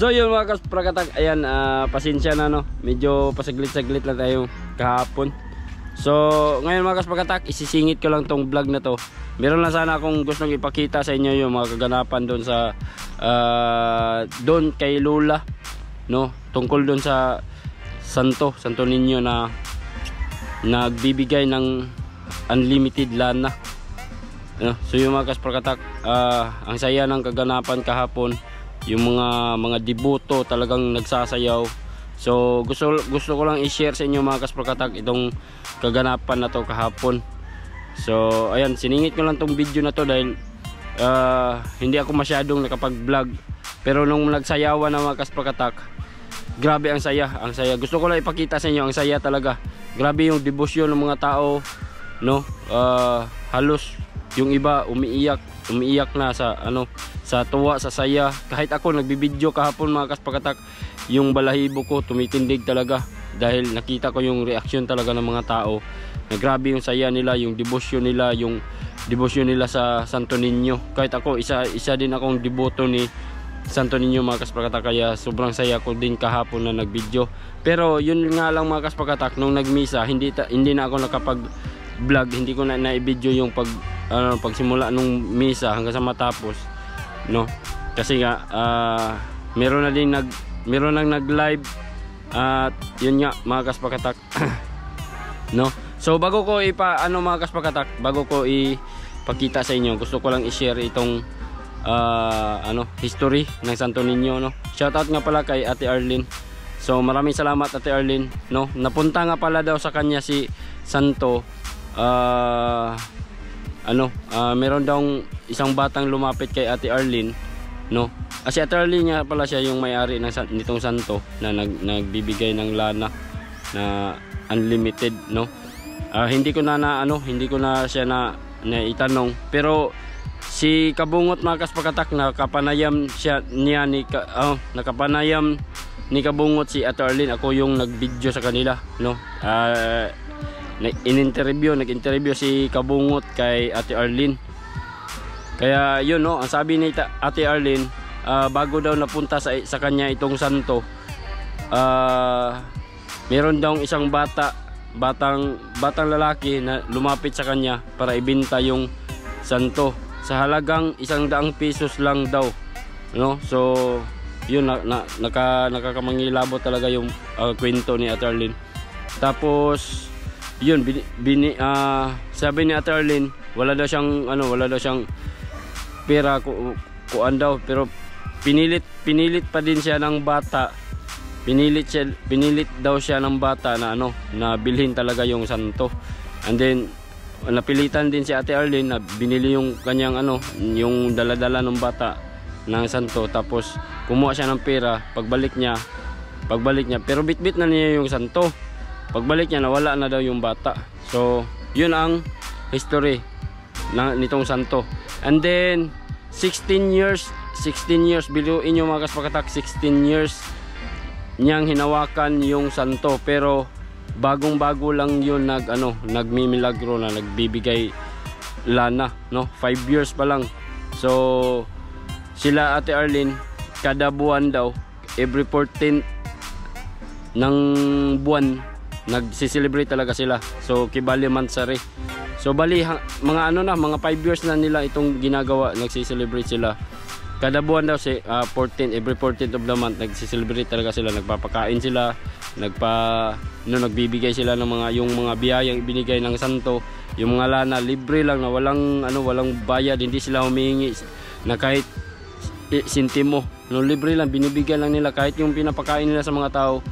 So yun mga kasprakatak, ayan, pasensya na no, medyo pasaglit-saglit lang tayo kahapon. So ngayon mga kasprakatak, isisingit ko lang tong vlog na to. Meron lang sana akong gustong ipakita sa inyo yung mga kaganapan doon sa doon kay Lola, no, tungkol doon sa Santo Niño na nagbibigay ng unlimited lana. So yung mga kasprakatak, ang saya ng kaganapan kahapon. Yung mga deboto talagang nagsasayaw. So gusto ko lang i-share sa inyo mga kasprakatak itong kaganapan na to kahapon. So ayan, siningit ko lang tong video na to dahil hindi ako masyadong nakapag-vlog. Pero nung nagsayawan na mga kasprakatak, grabe ang saya, ang saya. Gusto ko lang ipakita sa inyo ang saya talaga. Grabe yung debosyon ng mga tao, no? Halos yung iba umiiyak na sa sa tuwa, sa saya. Kahit ako nagbibideo kahapon mga kasprakatak, yung balahibo ko tumitindig talaga dahil nakita ko yung reaksyon talaga ng mga tao. Na grabe yung saya nila, yung devotion nila sa Santo Niño. Kahit ako, isa din akong deboto ni Santo Niño mga kasprakatak, kaya sobrang saya ko din kahapon na nagvideo. Pero yun nga lang mga kasprakatak, nung nagmisa hindi na ako nakapag-vlog, hindi ko na i-video yung pagsimula nung misa hanggang sa matapos, no, kasi nga meron nang nag-live at yun nga mga kasprakatak. No, so bago ko mga kasprakatak, bago ko ipakita sa inyo, gusto ko lang i-share itong history ng Santo Niño, no. Shoutout nga pala kay Ate Arlene. So maraming salamat Ate Arlene, no. Napunta nga pala daw sa kanya si Santo. Meron daw isang batang lumapit kay Ate Arlene, no. Si Ate Arlene nga pala siya yung may-ari nitong santo na nagbibigay ng lana na unlimited, no. Hindi ko na siya na itanong, pero si Kabungot mga kasprakatak, nakapanayam ni Kabungot si Ate Arlene. Ako yung nag-video sa kanila, no. Nag-interview si Kabungot kay Ate Arlene. Kaya yun, no, ang sabi ni Ate Arlene, bago daw napunta sa kanya itong santo, meron daw isang batang lalaki na lumapit sa kanya para ibenta yung santo sa halagang 100 pesos lang daw, no. So yun, nakakamangilabot talaga yung kwento ni Ate Arlene. Tapos yun, sabi ni Ate Arlene, wala daw siyang pera kuan daw, pero pinilit pa din siya ng bata. Pinilit daw siya ng bata na bilhin talaga yung santo. And then napilitan din si Ate Arlene na binili yung kanyang yung dala-dala ng bata ng santo. Tapos kumuha siya ng pera. Pagbalik niya, pero bitbit na niya yung santo. Pagbalik niya, nawala na daw yung bata. So yun ang history nitong santo. And then 16 years, biluin nyo mga kasprakatak, 16 years niyang hinawakan yung santo, pero bagong-bago lang yun nagmimilagro na nagbibigay lana, no. 5 years pa lang. So sila Ate Arlene, kada buwan daw, every 14th ng buwan nagsiselebrate talaga sila. So Kibali Mansari. So bali mga 5 years na nila itong ginagawa, nagsiselebrate sila. Kada buwan daw every 14th of the month nagsiselebrate talaga sila, nagpapakain sila, nagbibigay sila ng yung mga biyayang ibinigay ng santo. Yung mga lana libre lang, na walang bayad, hindi sila humihingi na kahit sintimo, no, libre lang, binibigyan lang nila. Kahit yung pinapakain nila sa mga tao,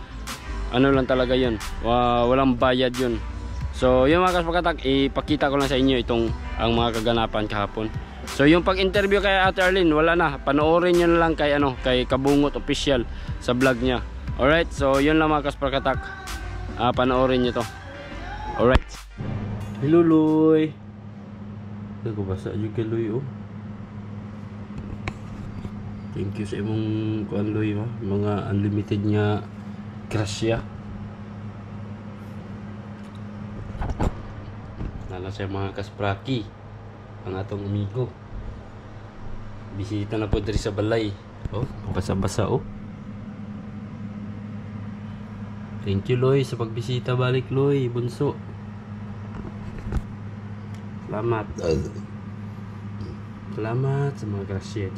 lang talaga yun, walang bayad yun. So yung mga kasprakatak, ipakita ko lang sa inyo ang mga kaganapan kahapon. So yung pag-interview kay Ate Arlene, wala na, panoorin nyo na lang kay Kabungot Official sa vlog niya. Alright, so yun lang mga kasprakatak, panoorin nyo to. Alright. Hello Loy. Nagubasa yung kay Loy, oh. Thank you sa imong kuan Loy, mga unlimited nga grasya. Nala sa mga kaspraki, ang atong amigo. Bisita na po diri sa balay. Oh, basa-basa, oh. Thank you, Loy, sa pagbisita balik, Loy, bunso. Salamat. Salamat sa mga grasya.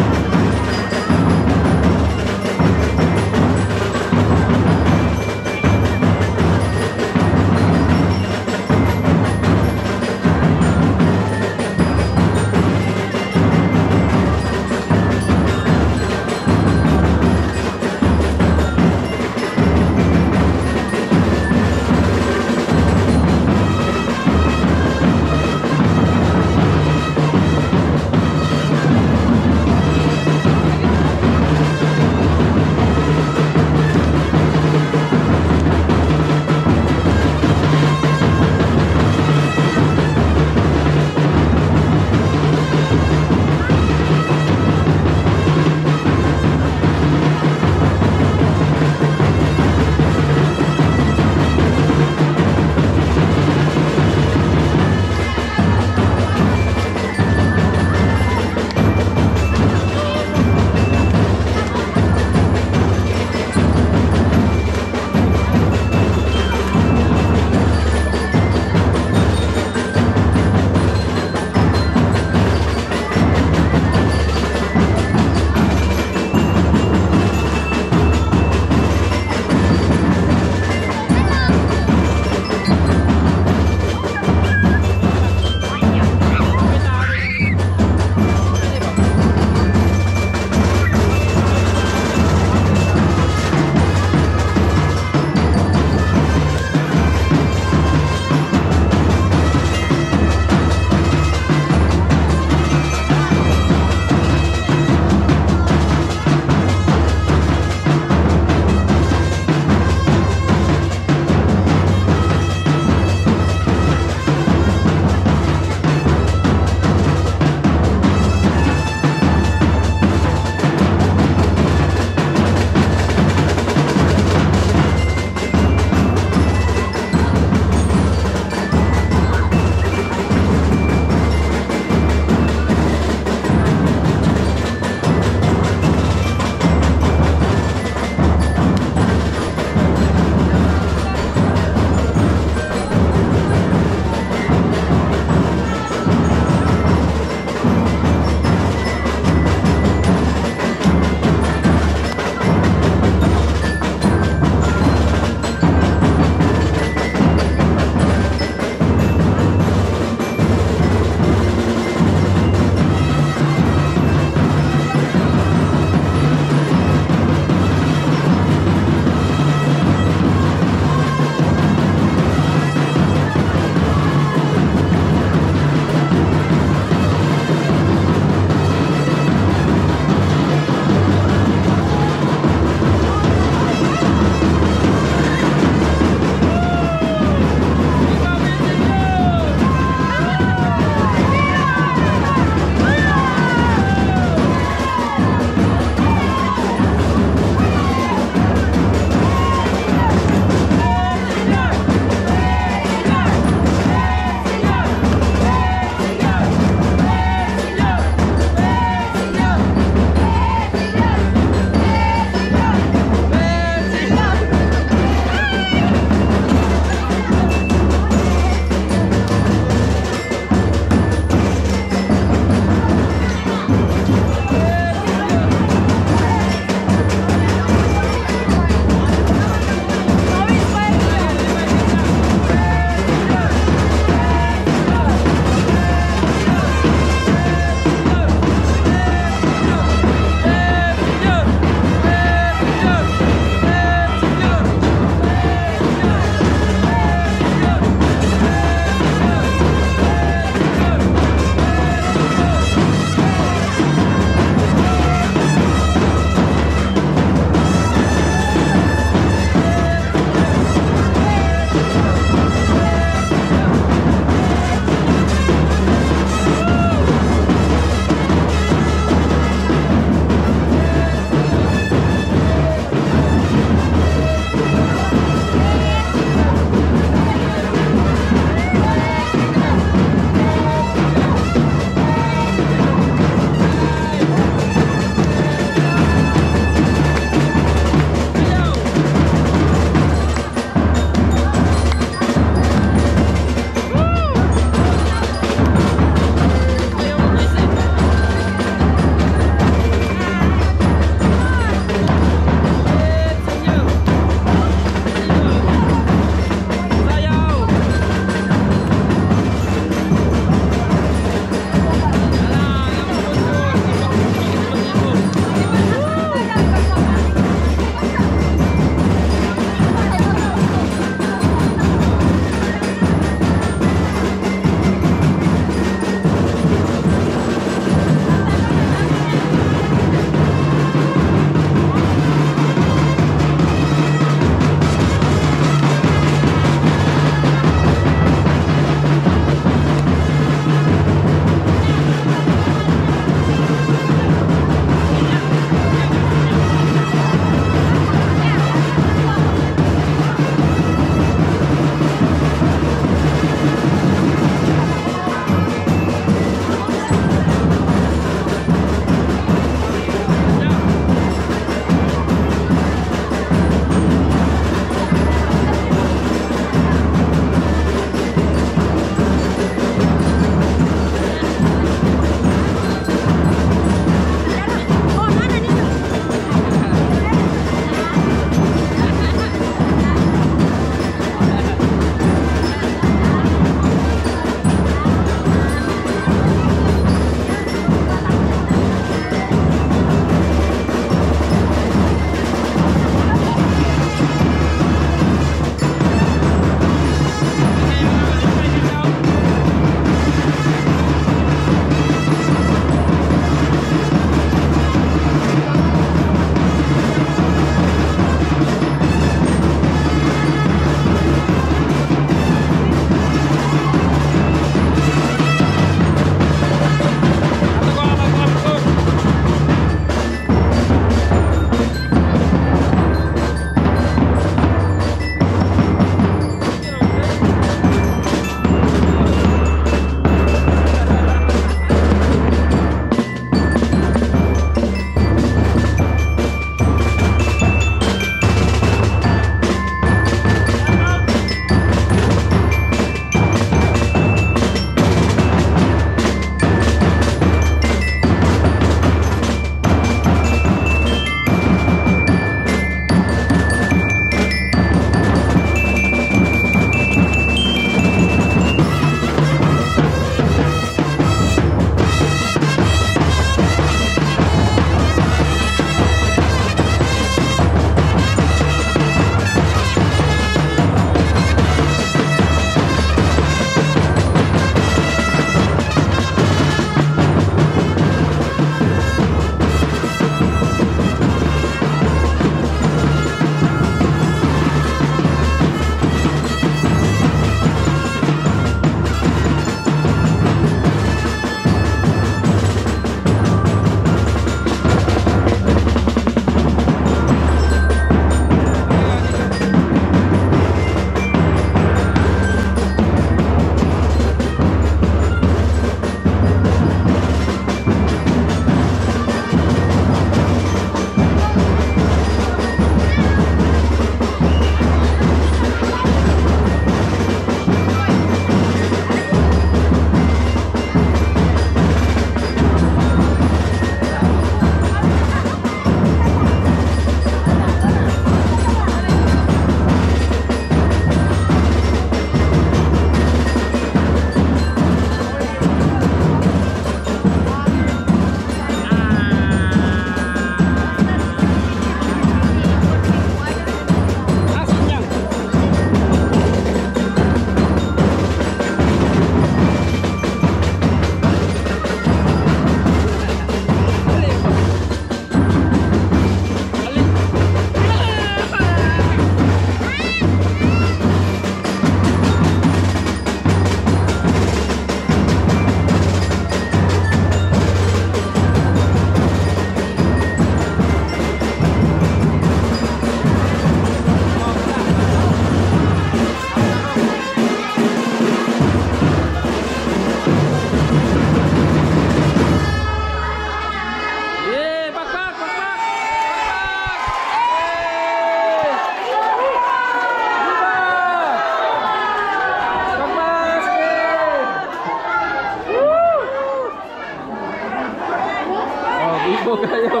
kayo.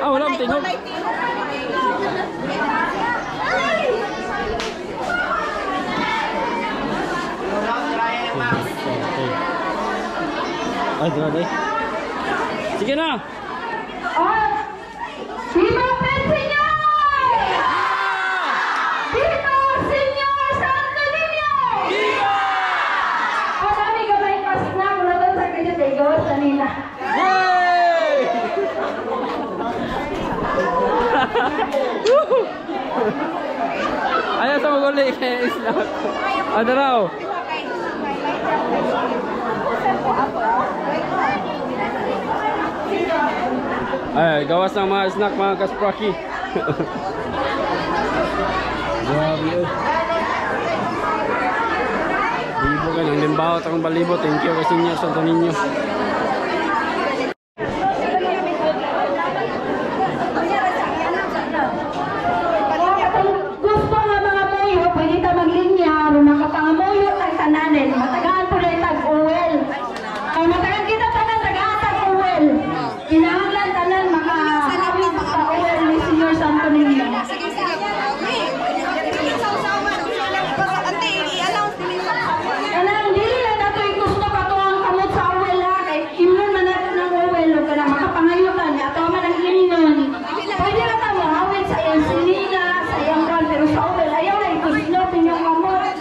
Ah, walang tingog. Ay, grabe. Sige na. Viva el Señor! Viva Señor Santo Niño! Viva! O kami gamay pas na mula doon sa kanya Diyos kanina. Yay! Ayaw sa maguli kaya isla. Ano raw? Ay, gawas ng mga snack mga kaspraki. Grabe eh. Libo ka ng limbaho at ang balibo. Thank you kasi niya sa ninyo. Gusto nga mga muyo, pwede ta maglinya, makapangamuyo tag tananin, matagaan po rin tag-uwel. Kung matagaan kita tanan, tagaan tag-uwel. Kinahanglan tanan, makahawin sa uwel ni Señor Santo Niño. Kanang dili lang nato gusto ka to ang kamot sa uwel ha, kay imnon man nato ng uwel, o kanang makapangayutan, ato man ang imnon. Pwede na ta mahawin sa iyang sinina, sa iyang kwan, pero sa uwel, ayaw na ikuslot ninyong kamot.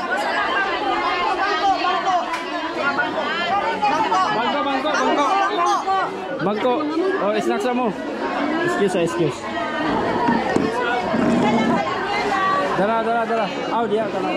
Bangko. Oh, snack sa mo. Excuse. Dala. Aw, diya, dala.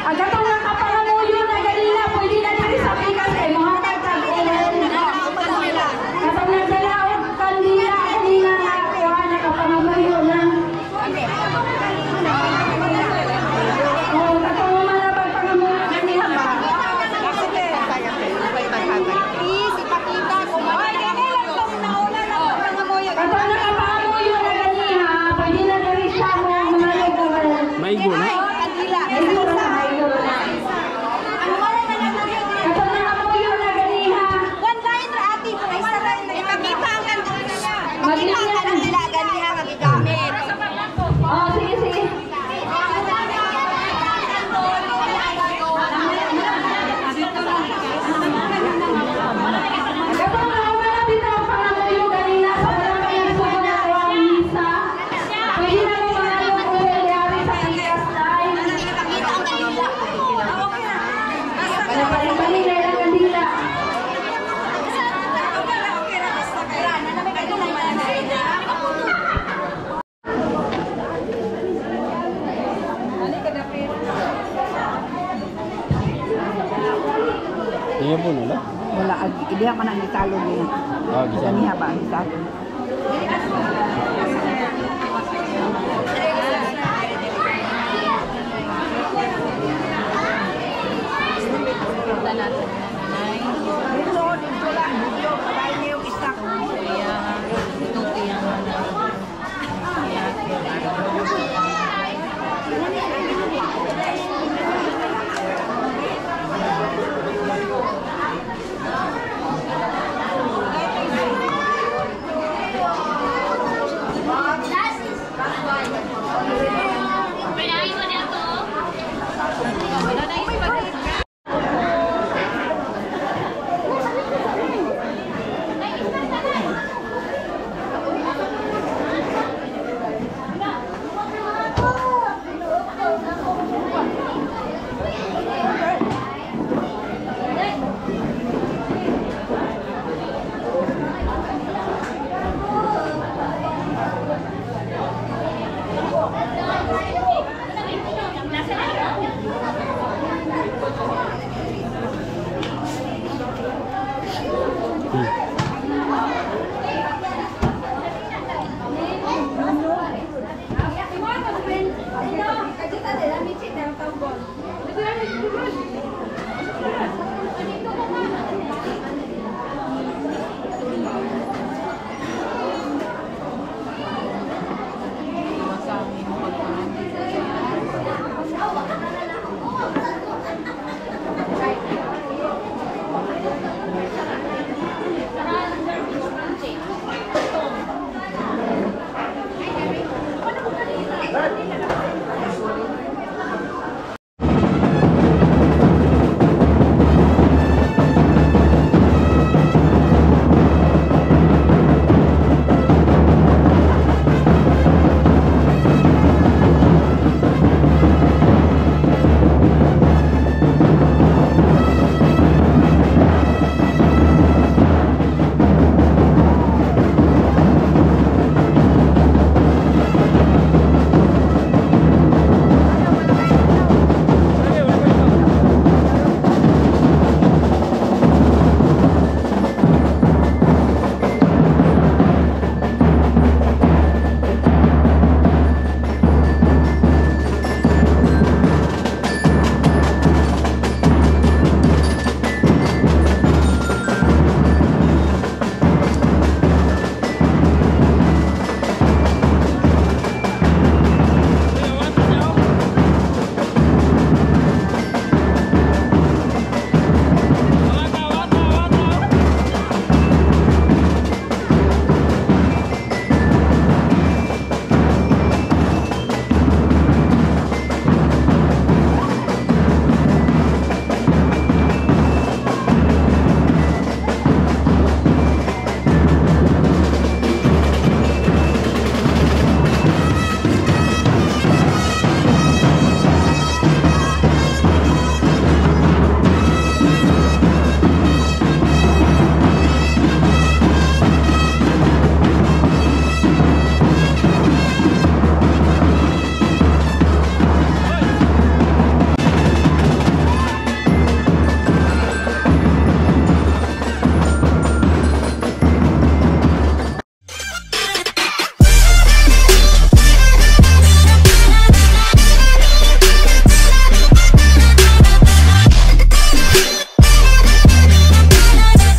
Agatong nakapangamuyo na ganila, pwede na diri sa pikas kay mahatag kag uwel. Katong nagdalaot kandila kanina na kuha nakapangamuyo lang. Oh, katong malabag pangamuyo kanina ba? Katong nakapangamuyo na ganina, pwede na diri siya mo manayag uwel. Maigo na. Maigo na. Katong nakamuyo na ganiha. Oh, sige. Katong nauna dito ang pangamuyo ganina sa barangay ang sugo na ang misa. Pwede na mo mga yung uwel yari sa pikas tayo. Balik-balik na lang kandila. Iya po nila. Wala, hindi man ang isalong niya. Ah, gisa. Ganiha ba ang isalong?